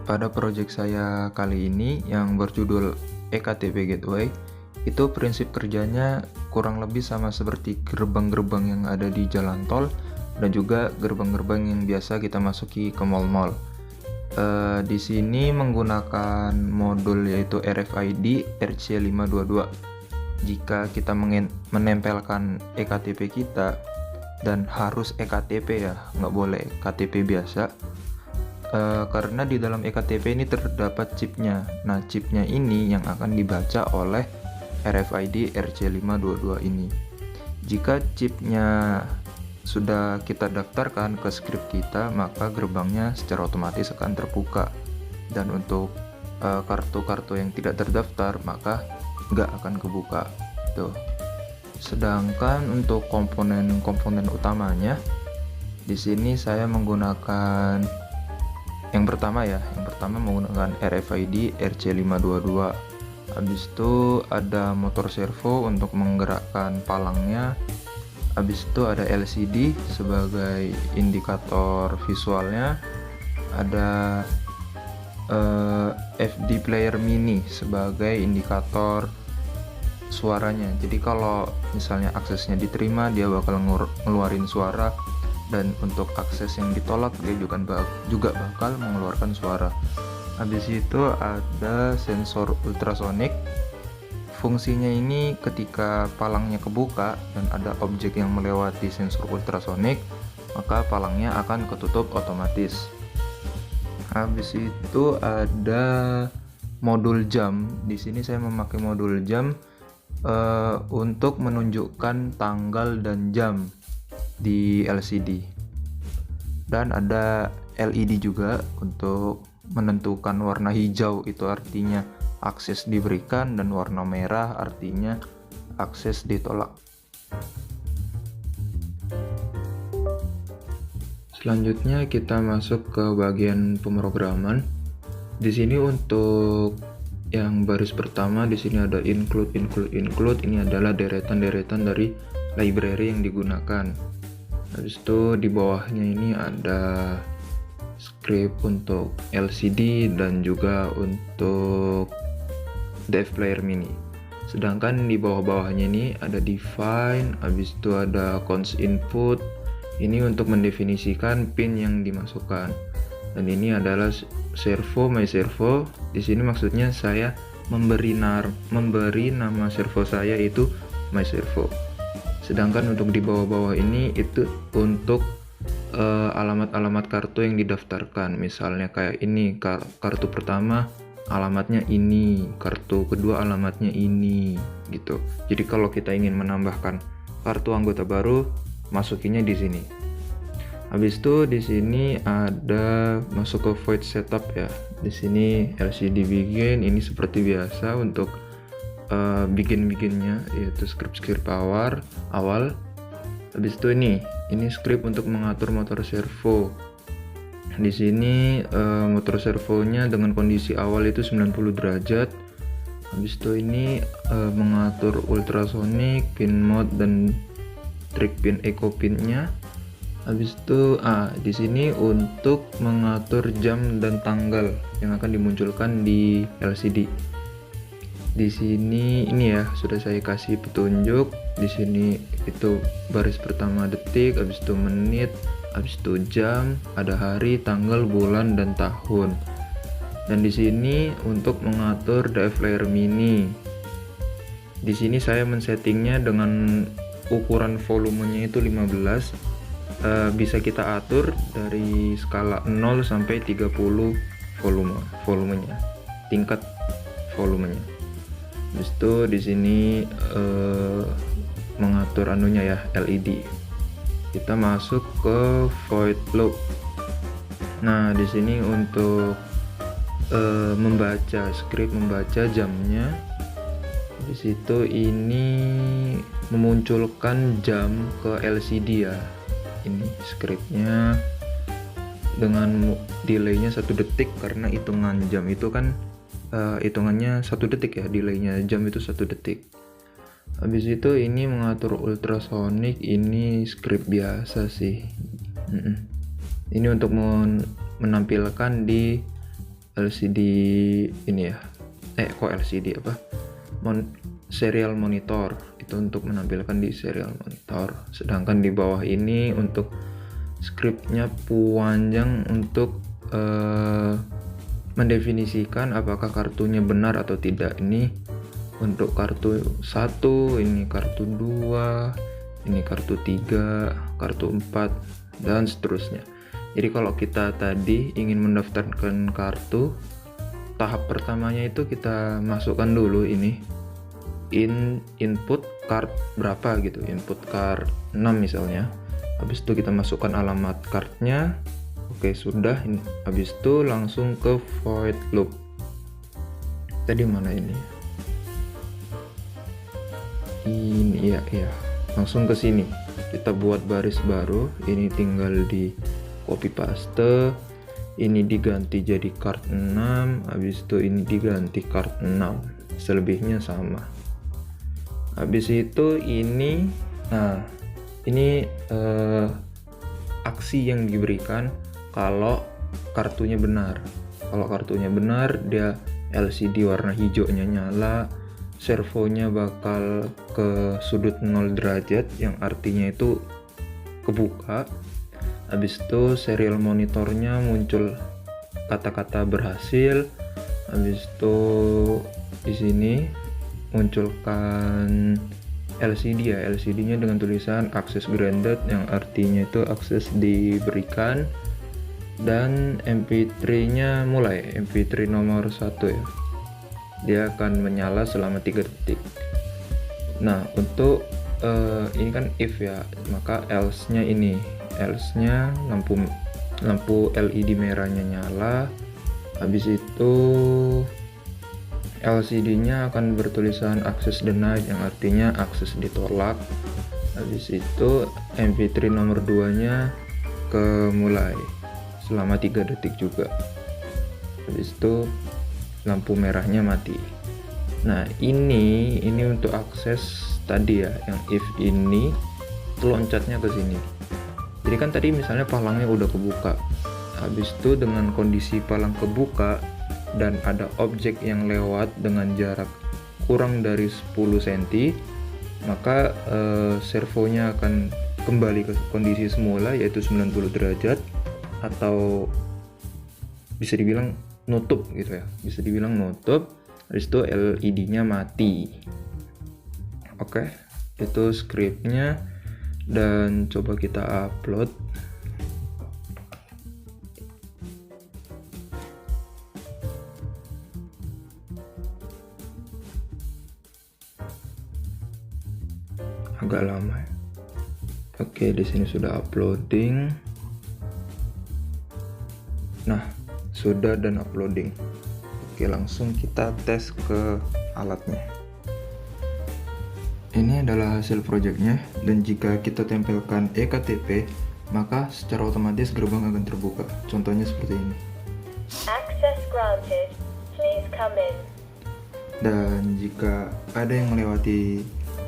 Pada project saya kali ini yang berjudul eKTP Gateway, itu prinsip kerjanya kurang lebih sama seperti gerbang-gerbang yang ada di jalan tol dan juga gerbang-gerbang yang biasa kita masuki ke mall-mall. Di sini menggunakan modul yaitu RFID RC522. Jika kita menempelkan eKTP kita, dan harus eKTP ya, nggak boleh KTP biasa. Karena di dalam eKTP ini terdapat chipnya. Nah, chipnya ini yang akan dibaca oleh RFID RC522 ini. Jika chipnya sudah kita daftarkan ke script kita, maka gerbangnya secara otomatis akan terbuka. Dan untuk kartu-kartu yang tidak terdaftar, maka nggak akan kebuka. Tuh. Sedangkan untuk komponen-komponen utamanya, di sini saya menggunakan yang pertama menggunakan RFID RC522. Habis itu ada motor servo untuk menggerakkan palangnya. Habis itu ada LCD sebagai indikator visualnya. Ada FD player mini sebagai indikator suaranya. Jadi kalau misalnya aksesnya diterima, dia bakal ngeluarin suara. Dan untuk akses yang ditolak, dia juga bakal mengeluarkan suara. Habis itu ada sensor ultrasonic. Fungsinya ini ketika palangnya kebuka dan ada objek yang melewati sensor ultrasonic, maka palangnya akan ketutup otomatis. Habis itu ada modul jam. Di sini saya memakai modul jam untuk menunjukkan tanggal dan jam di LCD, dan ada LED juga untuk menentukan warna hijau, itu artinya akses diberikan, dan warna merah artinya akses ditolak. Selanjutnya kita masuk ke bagian pemrograman. Di sini untuk yang baris pertama, di sini ada include. Ini adalah deretan dari library yang digunakan. Habis itu di bawahnya ini ada script untuk LCD dan juga untuk dev player mini. Sedangkan di bawah-bawahnya ini ada define, habis itu ada cons input. Ini untuk mendefinisikan pin yang dimasukkan. Dan ini adalah servo, my servo. Di sini maksudnya saya memberi nama servo saya itu my servo. Sedangkan untuk di bawah-bawah ini itu untuk alamat-alamat kartu yang didaftarkan. Misalnya kayak ini, kartu pertama alamatnya ini, kartu kedua alamatnya ini, gitu. Jadi kalau kita ingin menambahkan kartu anggota baru, masukinnya di sini. Habis itu di sini ada masuk ke void setup ya. Di sini LCD begin, ini seperti biasa untuk bikin-bikinnya, yaitu script awal. Habis itu ini script untuk mengatur motor servo. Di sini motor servonya dengan kondisi awal itu 90 derajat. Habis itu ini mengatur ultrasonic, pin mode dan trig pin echo pinnya. Habis itu di sini untuk mengatur jam dan tanggal yang akan dimunculkan di LCD. Di sini ini ya sudah saya kasih petunjuk. Di sini itu baris pertama detik, habis itu menit, habis itu jam, ada hari, tanggal, bulan dan tahun. Dan di sini untuk mengatur dev player mini. Di sini saya men-settingnya dengan ukuran volumenya itu 15. Bisa kita atur dari skala 0 sampai 30 volumenya, tingkat volumenya. Habis itu di sini mengatur anunya ya, LED. Kita masuk ke void loop. Nah, di sini untuk membaca script, membaca jamnya. Di situ ini memunculkan jam ke LCD ya. Ini scriptnya dengan delaynya 1 detik karena hitungan jam itu kan hitungannya 1 detik ya, delaynya jam itu 1 detik. Habis itu ini mengatur ultrasonic, ini script biasa sih. Ini untuk menampilkan di LCD ini ya. Kok LCD apa? Serial monitor itu untuk menampilkan di serial monitor. Sedangkan di bawah ini untuk scriptnya panjang untuk mendefinisikan apakah kartunya benar atau tidak. Ini untuk kartu 1, ini kartu 2, ini kartu 3, kartu 4, dan seterusnya. Jadi kalau kita tadi ingin mendaftarkan kartu, tahap pertamanya itu kita masukkan dulu ini input card berapa gitu, input card 6 misalnya. Habis itu kita masukkan alamat cardnya. Oke, sudah. Ini habis itu langsung ke void loop. Tadi mana ini? Ini ya, langsung ke sini. Kita buat baris baru. Ini tinggal di copy paste. Ini diganti jadi card 6, habis itu ini diganti card 6, selebihnya sama. Habis itu ini, ini aksi yang diberikan kalau kartunya benar. Kalau kartunya benar, dia LCD warna hijaunya nyala, servonya bakal ke sudut 0 derajat, yang artinya itu kebuka. Habis itu serial monitornya muncul kata-kata berhasil. Habis itu di sini munculkan LCD ya, LCD-nya dengan tulisan access granted, yang artinya itu akses diberikan. Dan MP3-nya mulai, MP3 nomor 1 ya, dia akan menyala selama 3 detik. Nah, untuk ini kan if ya, maka else-nya ini, else-nya lampu LED merahnya nyala. Habis itu LCD-nya akan bertulisan access denied, yang artinya akses ditolak. Habis itu MP3 nomor 2-nya mulai selama 3 detik juga. Habis itu lampu merahnya mati. Nah, ini untuk akses tadi ya, yang if ini loncatnya ke sini. Jadi kan tadi misalnya palangnya udah kebuka. Habis itu dengan kondisi palang kebuka dan ada objek yang lewat dengan jarak kurang dari 10 cm, maka servonya akan kembali ke kondisi semula, yaitu 90 derajat, atau bisa dibilang nutup gitu ya, bisa dibilang nutup. Habis itu LED-nya mati. Oke, itu scriptnya, dan coba kita upload. Agak lama ya. Oke, di sini sudah uploading. Nah, sudah dan uploading. Oke, langsung kita tes ke alatnya. Ini adalah hasil projectnya, dan jika kita tempelkan eKTP, maka secara otomatis gerbang akan terbuka. Contohnya seperti ini. Access granted. Please come in. Dan jika ada yang melewati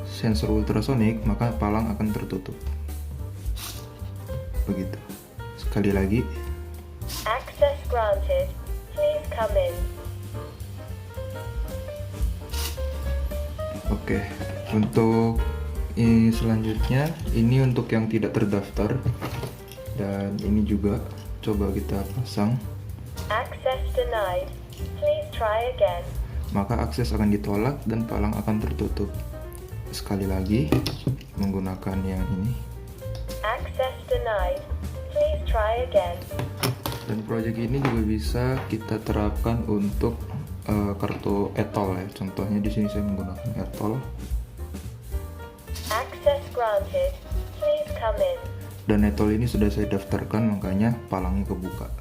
sensor ultrasonik, maka palang akan tertutup. Begitu. Sekali lagi. Access granted. Please come in. Oke, untuk ini selanjutnya, ini untuk yang tidak terdaftar, dan ini juga coba kita pasang. Access denied. Please try again. Maka akses akan ditolak dan palang akan tertutup. Sekali lagi menggunakan yang ini. Access denied. Please try again. Dan project ini juga bisa kita terapkan untuk kartu etol ya. Contohnya di sini saya menggunakan etol. Access granted. Please come in. Dan etol ini sudah saya daftarkan, makanya palangnya kebuka.